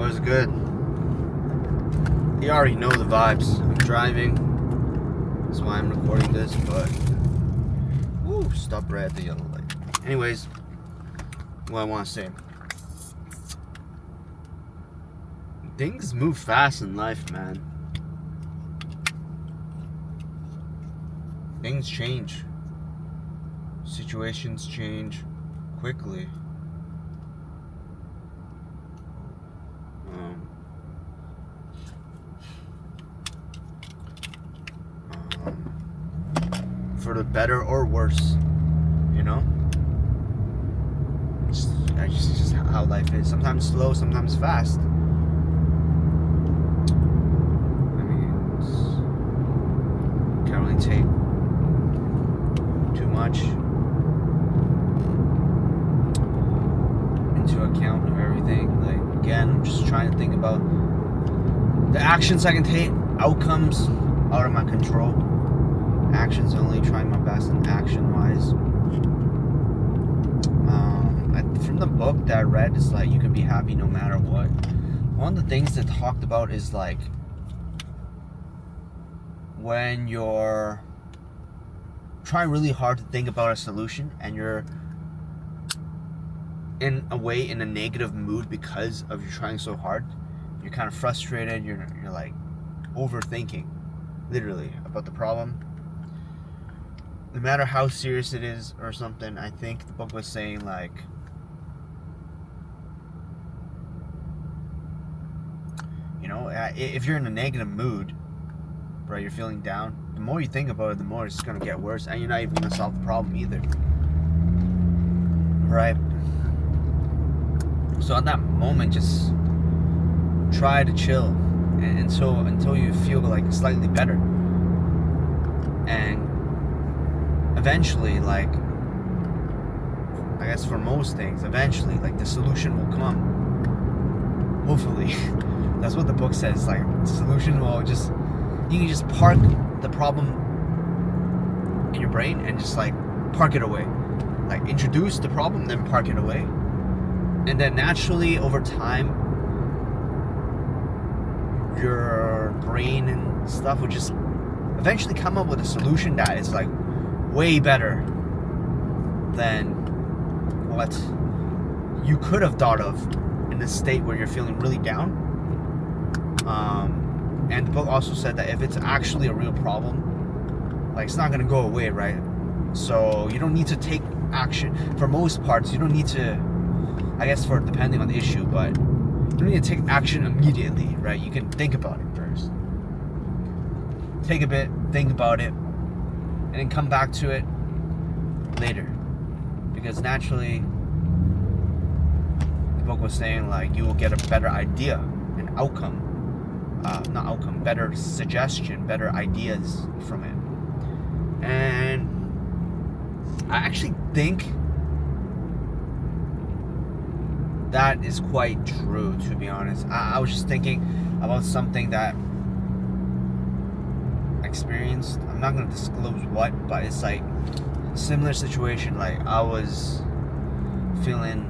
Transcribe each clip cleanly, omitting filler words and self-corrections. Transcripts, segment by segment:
Was good. You already know the vibes. I'm driving. That's why I'm recording this, but stop right at the yellow light. Anyways, what I want to say. Things move fast in life, man. Things change. Situations change quickly. For the better or worse, you know? It's just how life is. Sometimes slow, sometimes fast. I mean, can't really take too much into account of everything. Like, again, I'm just trying to think about the actions I can take, outcomes out of my control. Actions only, trying my best in action-wise. From the book that I read, it's like you can be happy no matter what. One of the things that talked about is like when you're trying really hard to think about a solution and you're in a way in a negative mood because of you trying so hard. You're kind of frustrated. You're like overthinking, literally, about the problem. No matter how serious it is or something, I think the book was saying like, you know, if you're in a negative mood, right, you're feeling down, the more you think about it, the more it's going to get worse, and you're not even going to solve the problem either, right? So at that moment, just try to chill, and so until you feel like slightly better, and eventually, like, I guess for most things, eventually, like, the solution will come. Hopefully. That's what the book says. Like, the solution will just, you can just park the problem in your brain and just, like, park it away. Like, introduce the problem, then park it away. And then naturally, over time, your brain and stuff will just eventually come up with a solution that is, like, way better than what you could have thought of in a state where you're feeling really down. And the book also said that if it's actually a real problem, like, it's not gonna go away, right? So you don't need to take action. For most parts, you don't need to, I guess, for depending on the issue, but you don't need to take action immediately, right? You can think about it first. Take a bit, think about it, and then come back to it later. Because naturally, the book was saying, like, you will get a better idea, an outcome. Not outcome, better suggestion, better ideas from it. And I actually think that is quite true, to be honest. I was just thinking about something that I experienced. I'm not going to disclose what, but it's like a similar situation. Like, I was feeling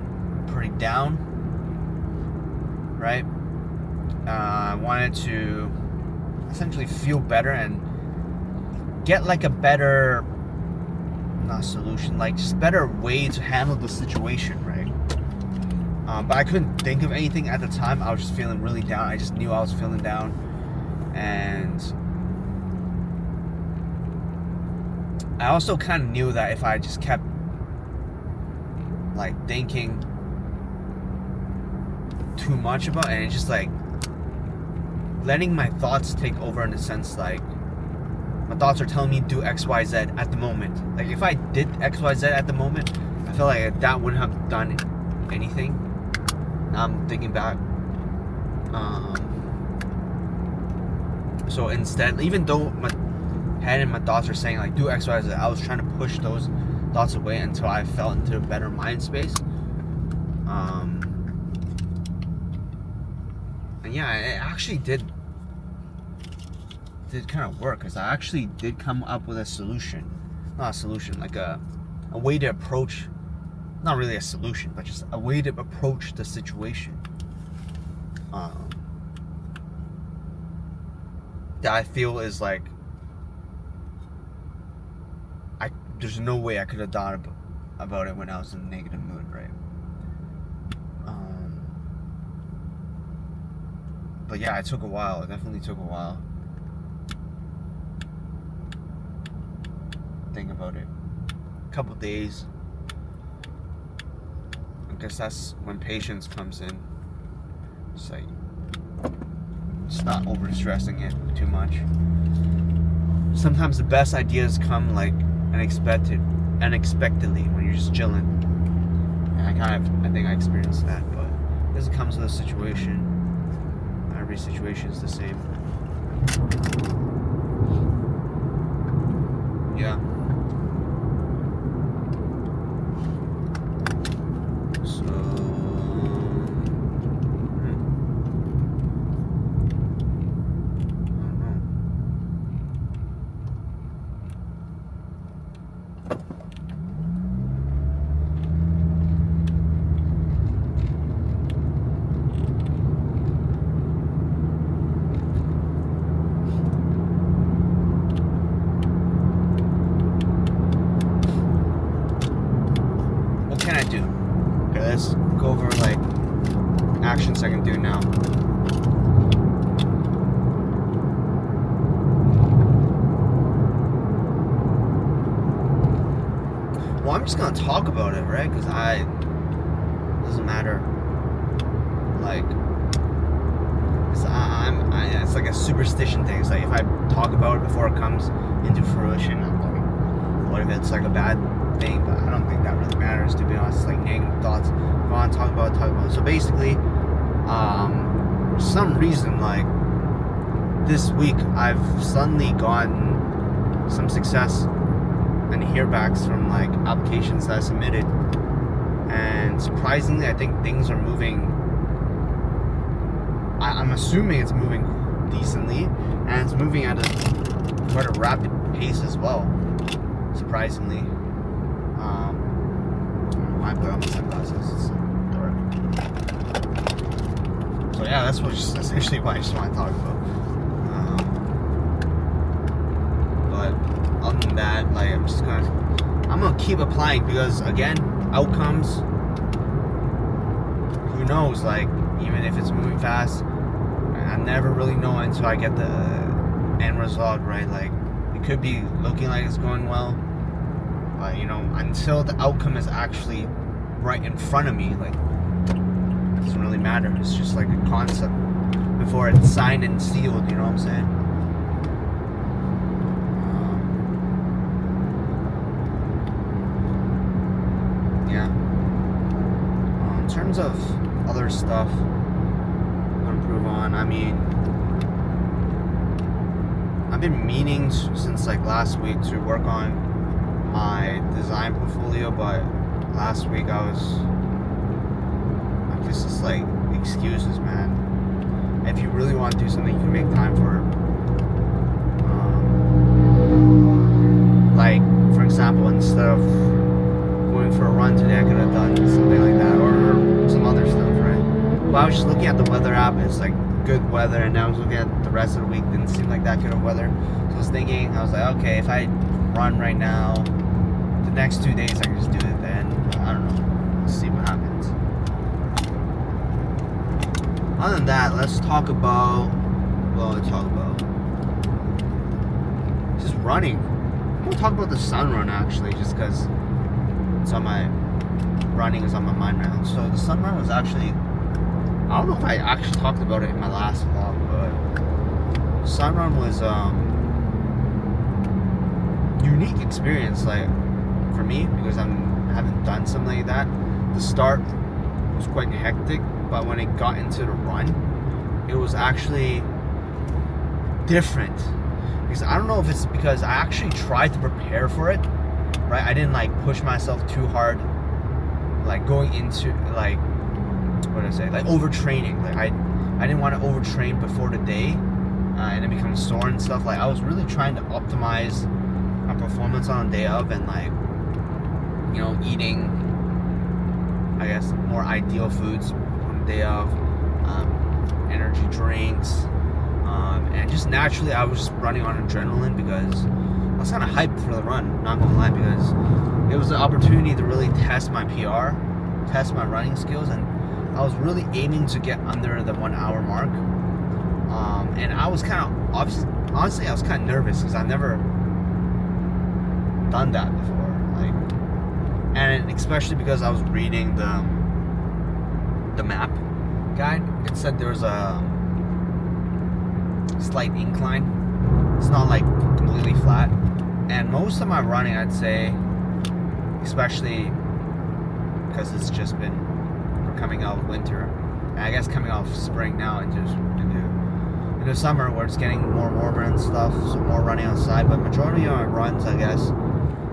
pretty down, right? I wanted to essentially feel better and get like a better, not solution, like just better way to handle the situation, right? But I couldn't think of anything at the time. I was just feeling really down. I just knew I was feeling down, and I also kind of knew that if I just kept like thinking too much about it, and just like letting my thoughts take over, in the sense like my thoughts are telling me to do XYZ at the moment. Like, if I did XYZ at the moment, I feel like that wouldn't have done anything. Now I'm thinking back. So instead, even though my head and my thoughts are saying like do XYZ, I was trying to push those thoughts away until I fell into a better mind space. And yeah, it actually did kind of work, because I actually did come up with a solution. Not a solution, like a way to approach, not really a solution, but just a way to approach the situation. that I feel is like there's no way I could have thought about it when I was in a negative mood, right? But yeah, it took a while. It definitely took a while. Think about it. A couple days. I guess that's when patience comes in. It's like, it's not over stressing it too much. Sometimes the best ideas come like unexpectedly when you're just chilling. And I think I experienced that, but as it comes to the situation, every situation is the same. Yeah. So, I don't know. What can I do? Okay, let's go over like actions I can do now. Well, I'm just gonna talk about it, right? Because doesn't matter. Like, it's like a superstition thing. It's like if I talk about it before it comes into fruition, I'm like, what if it's like a bad thing? But I don't think that really matters, to be honest. It's like negative thoughts. Go on, talk about it. So basically, for some reason, like this week, I've suddenly gotten some success and hearbacks from like applications that I submitted, and surprisingly, I think things are moving. I'm assuming it's moving decently, and it's moving at quite a rapid pace as well. Surprisingly, I put on my sunglasses. It's dark. So yeah, that's essentially what I just want to talk about. But other than that, like I'm gonna keep applying, because again, outcomes. Who knows? Like, even if it's moving fast, I never really know until I get the end result, right? Like, it could be looking like it's going well, but you know, until the outcome is actually right in front of me, like, it doesn't really matter. It's just like a concept before it's signed and sealed, you know what I'm saying? Yeah. In terms of other stuff I'm gonna improve on, I mean, I've been meaning since like last week to work on my design portfolio, but last week I'm just like excuses, man. If you really want to do something, you can make time for it. Like, for example, instead of going for a run today, I could have done something like that, or some other stuff, right? But I was just looking at the weather app, it's like good weather, and I was looking at the rest of the week, didn't seem like that good of weather. So I was thinking, I was like, okay, if I run right now, the next 2 days I can just do it then. I don't know. Let's see what happens. Other than that, let's talk about, just running. I'm gonna talk about the sun run, actually, just because running is on my mind now. So the sun run was actually, I don't know if I actually talked about it in my last vlog, but sun run was unique experience, like, for me, because I haven't done something like that. The start was quite hectic, but when it got into the run, it was actually different. Because I don't know if it's because I actually tried to prepare for it, right? I didn't like push myself too hard, like going into like, what did I say? Like overtraining. Like I didn't want to overtrain before the day, and it become sore and stuff. Like I was really trying to optimize my performance on the day of, and like, you know, eating, I guess, more ideal foods on the day of, just naturally, I was just running on adrenaline because I was kind of hyped for the run, not gonna lie, because it was an opportunity to really test my PR, test my running skills, and I was really aiming to get under the 1 hour mark. And I was kind of, honestly, I was kind of nervous because I've never done that before. Like, and especially because I was reading the map guide. It said there was a slight incline. It's not like completely flat. And most of my running, I'd say, especially because it's just been, we're coming out of winter, and I guess coming out of spring now into summer, where it's getting more warmer and stuff, so more running outside. But majority of my runs, I guess,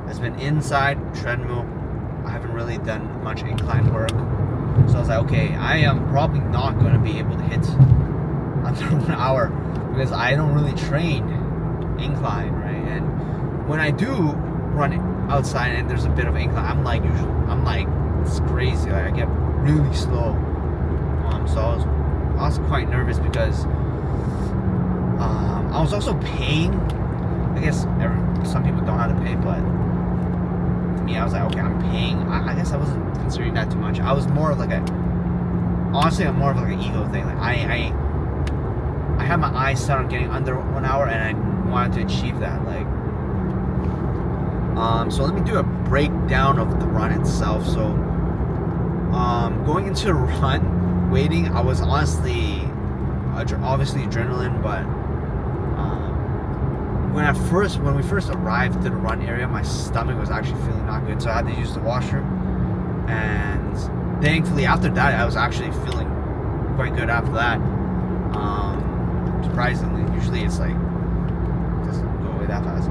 has been inside treadmill. I haven't really done much incline work, so I was like, okay, I am probably not going to be able to hit under 1 hour because I don't really train incline, right? And when I do run outside and there's a bit of incline, I'm like, it's crazy. Like, I get really slow. So I was quite nervous because I was also paying. I guess some people don't have to pay, but to me, I was like, okay, I'm paying. I guess I wasn't considering that too much. I was more of like honestly, I'm more of like an ego thing. Like I had my eyes set on getting under 1 hour, and I wanted to achieve that. Like, so let me do a breakdown of the run itself. So, going into the run, waiting, I was honestly, obviously adrenaline, but when we first arrived to the run area, my stomach was actually feeling not good, so I had to use the washroom. And thankfully, after that, I was actually feeling quite good after that. Surprisingly, usually it's like, it doesn't go away that fast.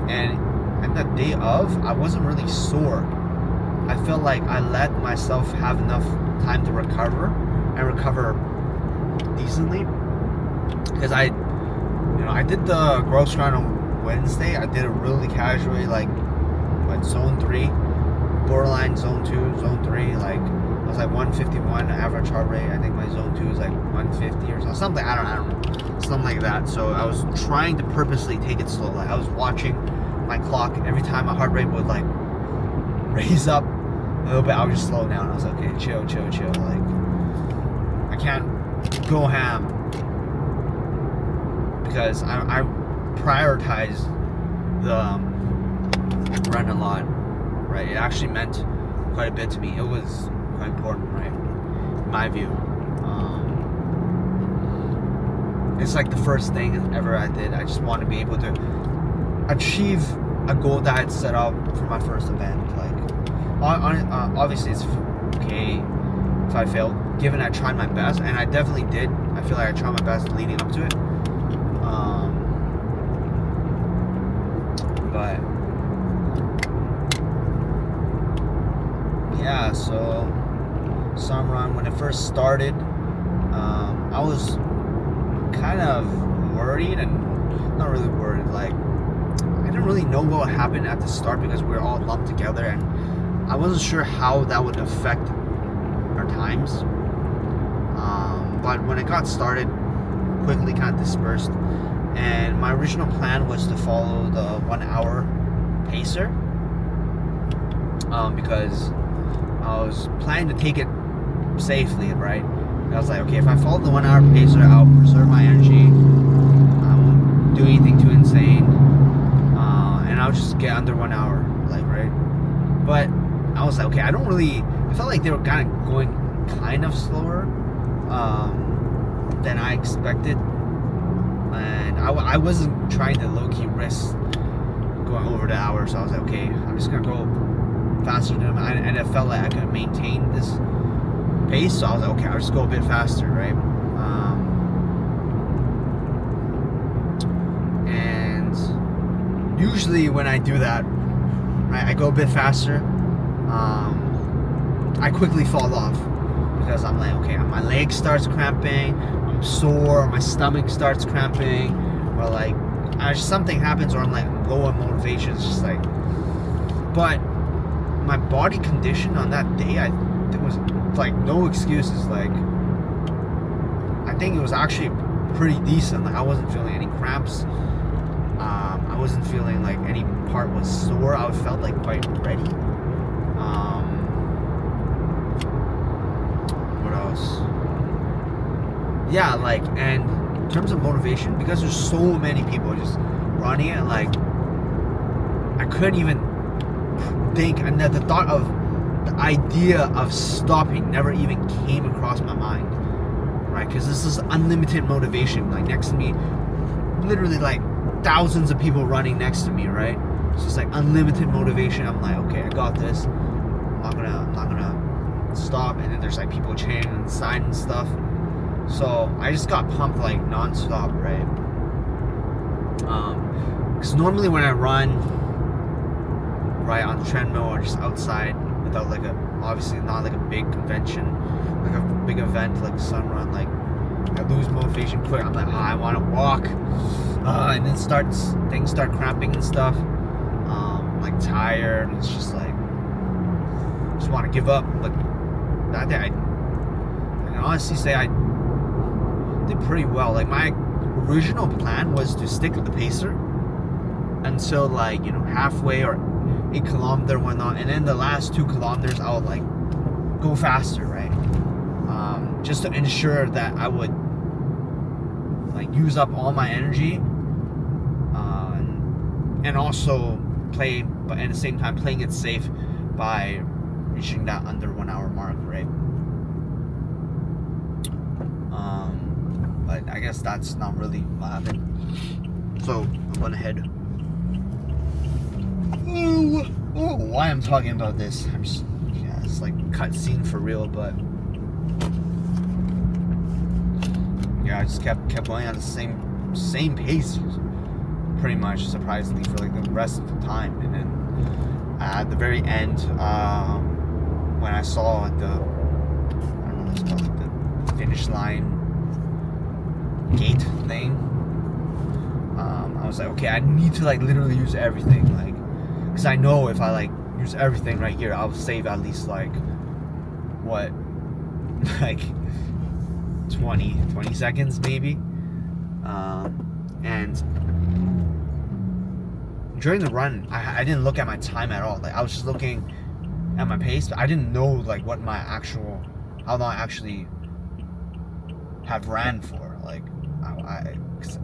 And the day of, I wasn't really sore. I felt like I let myself have enough time to recover decently, because I did the gross run on Wednesday. I did it really casually, like zone 3, borderline zone 2, zone 3. Like, I was like 151 average heart rate. I think my zone 2 is like 150 or something. I don't know, something like that. So I was trying to purposely take it slow. Like, I was watching my clock. Every time my heart rate would like raise up a little bit, I would just slow down. I was like, okay, chill. Like, I can't go ham because I prioritize the run a lot, right? It actually meant quite a bit to me. It was quite important, right? In my view. It's like the first thing ever I did. I just want to be able to achieve a goal that I'd set up for my first event. Like, obviously it's okay if I failed, given I tried my best, and I definitely did. I feel like I tried my best leading up to it. But yeah, so some run, when it first started, I was kind of worried, and not really worried, like, I didn't really know what would happen at the start because we were all lumped together, and I wasn't sure how that would affect our times. But when it got started, quickly kind of dispersed, and my original plan was to follow the 1 hour pacer, because I was planning to take it safely, right? And I was like, okay, if I follow the 1 hour pacer, I'll preserve my energy, I won't do anything too insane, and I'll just get under 1 hour, like, right? But I was like, okay, I felt like they were kind of going kind of slower than I expected, and I wasn't trying to low-key risk going over the hour, so I was like, okay, I'm just gonna go faster than them, and it felt like I could maintain this pace, so I was like, okay, I'll just go a bit faster, right? And usually when I do that, right, I go a bit faster, I quickly fall off because I'm like, okay, my leg starts cramping, I'm sore, my stomach starts cramping, or like something happens, or I'm like low on motivation. It's just like, but my body condition on that day, there was like no excuses. Like, I think it was actually pretty decent. Like I wasn't feeling any cramps. I wasn't feeling like any part was sore. I felt like quite ready. What else? Yeah, like, and in terms of motivation, because there's so many people just running it, like I couldn't even think, and the thought of the idea of stopping never even came across my mind, right? Because this is unlimited motivation. Like next to me, literally like thousands of people running next to me, right? It's just like unlimited motivation. I'm like, okay, I got this. I'm not gonna stop. And then there's like people cheering inside and stuff. So I just got pumped like non-stop, right? Because normally when I run right on the treadmill or just outside without like obviously not like a big convention, like a big event like Sun Run, like I lose motivation quick. I'm like, I want to walk, and then things start cramping and stuff. Like tired. It's just like just want to give up. Like that day, I can honestly say I did pretty well. Like my original plan was to stick to the pacer until like halfway or 8 kilometer whatnot, and then the last 2 kilometers I would like go faster, right? Just to ensure that I would like use up all my energy, and also play, but at the same time playing it safe by reaching that under 1 hour mark, right? But I guess that's not really what happened. So I went ahead. Why I'm talking about this? It's like cutscene for real, but yeah, I just kept going on the same pace, pretty much, surprisingly, for like the rest of the time. And then at the very end, when I saw the, I don't know what it's called, like the finish line gate thing, I was like, okay, I need to like literally use everything, like, because I know if I like use everything right here, I'll save at least like what, like 20 seconds maybe. And during the run, I didn't look at my time at all. Like I was just looking at my pace, but I didn't know like what my how long I actually have ran for. Like I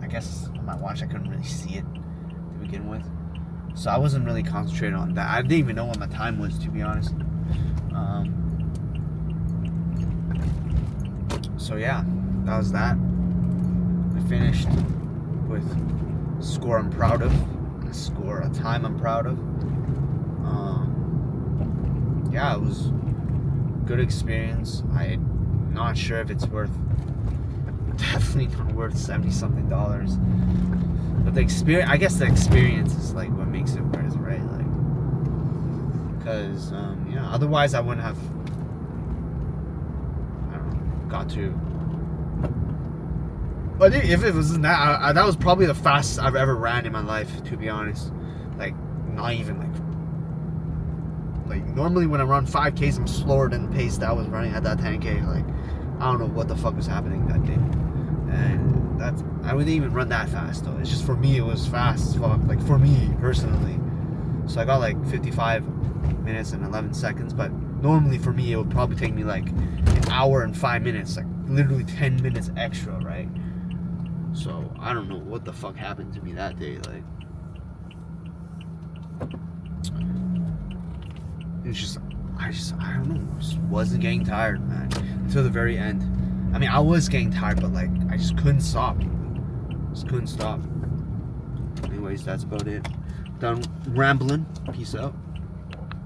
guess on my watch I couldn't really see it to begin with, so I wasn't really concentrated on that. I didn't even know what my time was, to be honest. So yeah, that was that. I finished with a score I'm proud of, a time I'm proud of. Yeah, it was a good experience. I'm not sure if it's definitely not worth $70-something. But the experience, I guess the experience is like what makes it worth, right? Like, because otherwise I wouldn't have, I don't know, got to. But if it wasn't that, that was probably the fastest I've ever ran in my life, to be honest. Like, not even like normally when I run 5Ks, I'm slower than the pace that I was running at that 10K. Like, I don't know what the fuck was happening that day. And I wouldn't even run that fast though. It's just, for me, it was fast as fuck. Like, for me personally. So I got like 55 minutes and 11 seconds. But normally for me, it would probably take me like an hour and 5 minutes. Like literally 10 minutes extra, right? So I don't know what the fuck happened to me that day. Like, it's just, I don't know. Just wasn't getting tired, man, until the very end. I mean, I was getting tired, but like, I just couldn't stop. Anyways, that's about it. Done rambling. Peace out.